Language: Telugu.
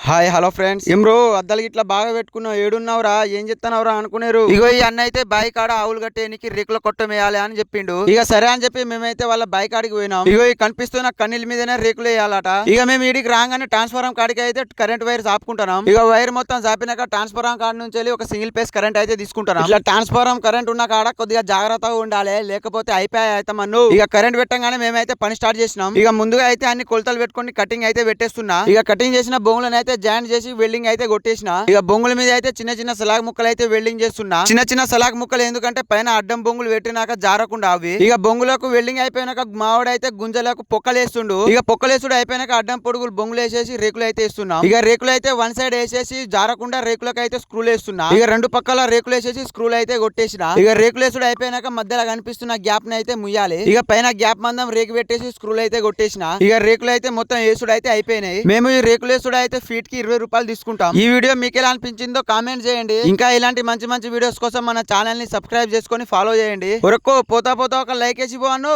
హాయ్ హలో ఫ్రెండ్స్ ఏం బ్రో అద్దాలు ఇట్లా బాగా పెట్టుకున్నావు ఏడున్నావురా ఏం చెప్తున్నావురా అనుకునేరు. ఇగో ఈ అన్న అయితే బైక్ కాడ ఆవులు కట్టేనికి రేకుల కొట్టమేయాలి అని చెప్పిండు. ఇక సరే అని చెప్పి మేమైతే వాళ్ళ బైక్ కాడికి పోయినాం. ఇగో ఈ కనిపిస్తున్న కన్నీళ్ళ మీదనే రేకులు వేయాలట. ఇక మేము ఈడికి రాగానే ట్రాన్స్ఫారం కాడికి అయితే కరెంట్ వైర్ చాపుకుంటున్నాం. ఇక వైర్ మొత్తం చాపినాక ట్రాన్స్ఫారం కాడ నుంచి వెళ్ళి ఒక సింగిల్ ఫేస్ కరెంట్ అయితే తీసుకుంటున్నాం. ఇట్లా ట్రాన్స్ఫారం కరెంట్ ఉన్న కాడ కొద్దిగా జాగ్రత్తగా ఉండాలి, లేకపోతే అయిపోయాయి మన్ను. ఇక కరెంట్ పెట్టగానే మేమైతే పని స్టార్ట్ చేసినాం. ఇక ముందుగా అయితే అన్ని కొలతలు పెట్టుకుని కటింగ్ అయితే పెట్టేస్తున్నా. ఇక కటింగ్ చేసిన బొంగులను అయితే జాయింట్ చేసి వెల్డింగ్ అయితే కొట్టేసిన. ఇక బొంగుల మీద అయితే చిన్న చిన్న సలాగ్ ముక్కలు అయితే వెల్డింగ్ చేస్తున్నా. చిన్న చిన్న సలాగ్ ముక్కలు ఎందుకంటే పైన అడ్డం బొంగులు పెట్టినాక జారకుండా అవి. ఇక బొంగులకు వెల్డింగ్ అయిపోయినాక మావాడు అయితే గుంజలకు పొక్కలేస్తుండు. ఇక పొక్కలేసుడు అయిపోయినాక అడ్డం పొడుగులు బొంగులు వేసేసి రేకులు అయితే ఇస్తున్నాం. ఇక రేకులు అయితే వన్ సైడ్ వేసేసి జారకుండా రేకులకు అయితే స్క్రూలు వేస్తున్నా. ఇక రెండు పక్కల రేకులు వేసేసి స్క్రూలు అయితే కొట్టేసిన. ఇక రేకులు వేసుడు అయిపోయినాక మధ్యలో కనిపిస్తున్న గ్యాప్ ని అయితే ముయ్యాలి. ఇక పైన గ్యాప్ మందం రేకు పెట్టేసి స్క్రూలు అయితే కొట్టేసిన. ఇక రేకులు అయితే మొత్తం వేసుడు అయితే అయిపోయినాయి. మేము ఈ రేకులు వేసుడు అయితే ఫీట్ కి 20 రూపాయలు తీసుకుంటాం. ఈ వీడియో మీకు ఎలా అనిపించిందో కామెంట్ చేయండి. ఇంకా ఇలాంటి మంచి మంచి వీడియోస్ కోసం మన ఛానల్ ని సబ్స్క్రైబ్ చేసుకొని ఫాలో చేయండి. పోతా పోతా ఒక లైక్ వేసి పోను.